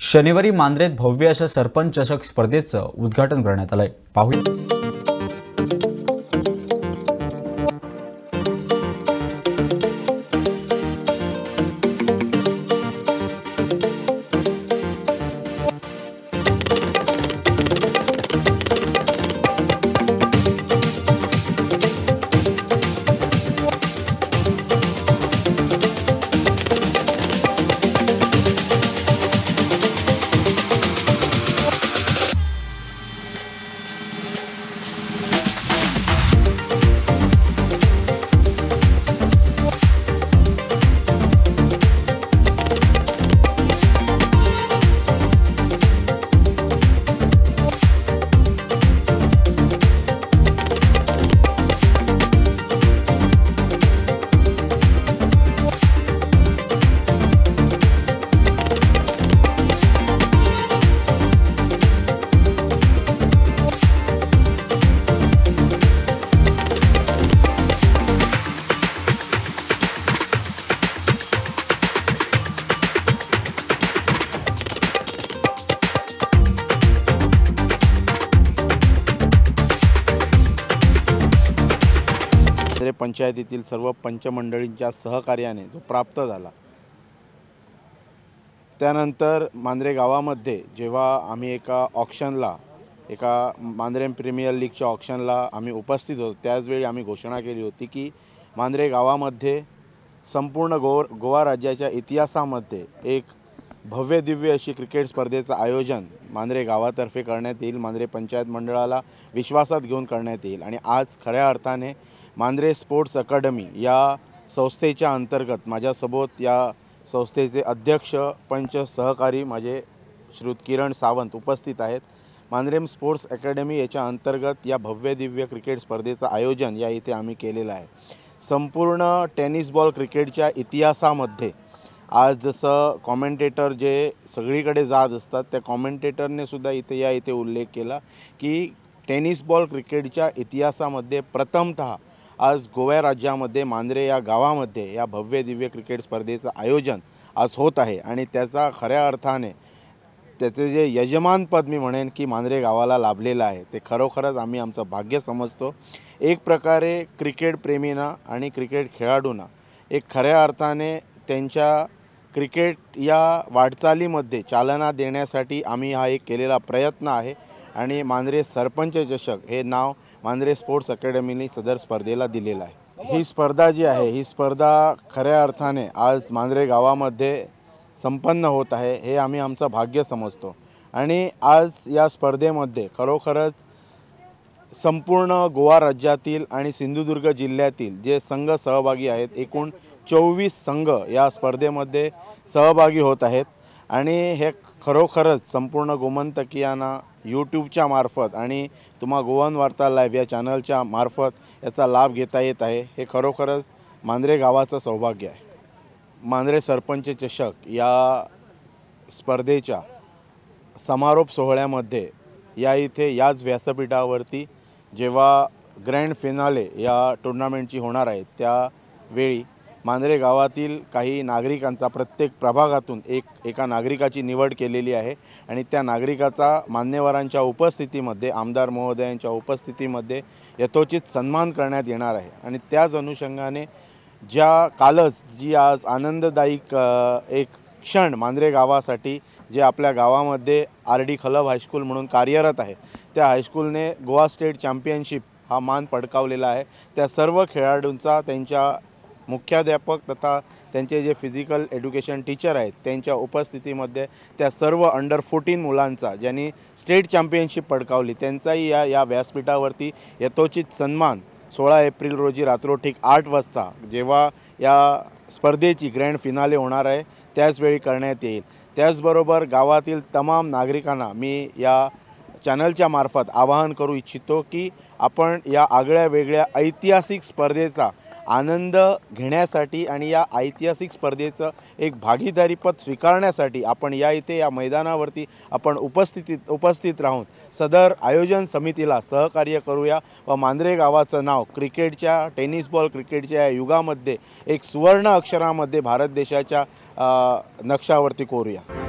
शनिवारी मांद्रेत भव्य अशा सरपंच चषक स्पर्धेचं उद्घाटन करण्यात आलंय। पाहूया। पंचायतीतील सर्व पंचमंडळींच्या सहकार्याने जो प्राप्त झाला, त्यानंतर मांद्रे गावामध्ये जेव्हा आम्ही एका मांद्रे प्रीमियर लीगच्या ऑक्शनला आम्ही उपस्थित होतो, त्याचवेळी आम्ही घोषणा केली होती की मांद्रे गावामध्ये संपूर्ण गोवा राज्याच्या इतिहासामध्ये एक भव्य दिव्य अशी क्रिकेट स्पर्धेचं आयोजन मांद्रे गावातर्फे करण्यात येईल, मांद्रे पंचायत मंडळाला विश्वासात घेऊन करण्यात येईल। आणि आज खऱ्या अर्थाने मांद्रे स्पोर्ट्स अकादमी या संस्थेच्या अंतर्गत माझ्यासोबत या संस्थेचे अध्यक्ष पंच सहकारी माझे श्रीयुत किरण सावंत उपस्थित आहेत। मांद्रे स्पोर्ट्स अकादमी याच्या अंतर्गत या भव्य दिव्य क्रिकेट स्पर्धेचं आयोजन या इथे आम्ही केलेलं आहे। संपूर्ण टेनिस बॉल क्रिकेटच्या इतिहासामध्ये आज जसं कॉमेंटेटर जे सगळीकडे जात असतात, त्या कॉमेंटेटरने सुद्धा इथे उल्लेख केला की टेनिस बॉल क्रिकेटच्या इतिहासामध्ये प्रथमतः आज गोवा राज्यामध्ये मांद्रे या गावामध्ये या भव्य दिव्य क्रिकेट स्पर्धेचं आयोजन आज होत आहे। आणि त्याचा खऱ्या अर्थाने त्याचे जे यजमानपद मी म्हणेन की मांद्रे गावाला लाभलेलं आहे, ते खरोखरच आम्ही आमचं भाग्य समजतो। एक प्रकारे क्रिकेट प्रेमींना आणि क्रिकेट खेळाडूंना एक खऱ्या अर्थाने त्यांच्या क्रिकेट या वाटचालीमध्ये चालना देण्यासाठी आम्ही हा एक केलेला प्रयत्न आहे। आणि मांद्रे सरपंच चषक हे नाव मांद्रे स्पोर्ट्स अकादमीने सदर स्पर्धेला दिलेलं आहे। ही स्पर्धा जी आहे, ही स्पर्धा खऱ्या अर्थाने आज मांद्रे गावामध्ये संपन्न होत आहे, हे आम्ही आमचं भाग्य समजतो। आणि आज या स्पर्धेमध्ये खरोखरच संपूर्ण गोवा राज्यातील आणि सिंधुदुर्ग जिल्ह्यातील जे संघ सहभागी आहेत, एकूण 24 संघ या स्पर्धेमध्ये सहभागी होत आहेत। आणि हे खरोखरच संपूर्ण गोमंतकीयांना यूट्यूबच्या मार्फत आणि तुम्हा गोवन वार्ता लाईव्ह या चॅनलच्या मार्फत याचा लाभ घेता येत आहे, हे खरोखरच मांद्रे गावाचं सौभाग्य आहे। मांद्रे सरपंच चषक या स्पर्धेच्या समारोप सोहळ्यामध्ये याच व्यासपीठावरती जेव्हा ग्रँड फिनाले या टुर्नामेंटची होणार आहे, त्यावेळी मांद्रे गावातील काही नागरिकांचा प्रत्येक प्रभागातून एका नागरिकाची निवड केलेली आहे। आणि त्या नागरिकाचा मान्यवरांच्या उपस्थितीमध्ये, आमदार महोदयांच्या उपस्थितीमध्ये यथोचित सन्मान करण्यात येणार आहे। आणि त्याच अनुषंगाने जी आज आनंददायक एक क्षण मांद्रे गावासाठी जे आपल्या गावामध्ये RD खलब हायस्कूल म्हणून कार्यरत आहे, त्या हायस्कूलने गोवा स्टेट चॅम्पियनशिप हा मान पटकावलेला आहे। त्या सर्व खेळाडूंचा, त्यांच्या मुख्याध्यापक तथा त्यांचे जे फिजिकल एज्युकेशन टीचर आहेत त्यांच्या उपस्थितीमध्ये त्या सर्व अंडर 14 मुलांचा ज्यांनी स्टेट चॅम्पियनशिप पटकावली त्यांचाही या व्यासपीठावरती यथोचित सन्मान 16 एप्रिल रोजी रात्रोठीक 8 वाजता जेव्हा या स्पर्धेची ग्रँड फिनाले होणार आहे त्याचवेळी करण्यात येईल। त्याचबरोबर गावातील तमाम नागरिकांना मी या चॅनलच्या मार्फत आवाहन करू इच्छितो की आपण या आगळ्या वेगळ्या ऐतिहासिक स्पर्धेचा आनंद घेण्यासाठी आणि या ऐतिहासिक स्पर्धेचं एक भागीदारीपद स्वीकारण्यासाठी आपण या मैदानावरती आपण उपस्थित राहून सदर आयोजन समितीला सहकार्य करूया व मांद्रे गावाचं नाव क्रिकेटच्या टेनिस बॉल क्रिकेटच्या या युगामध्ये एक सुवर्ण अक्षरामध्ये भारत देशाच्या नक्षावरती कोरूया।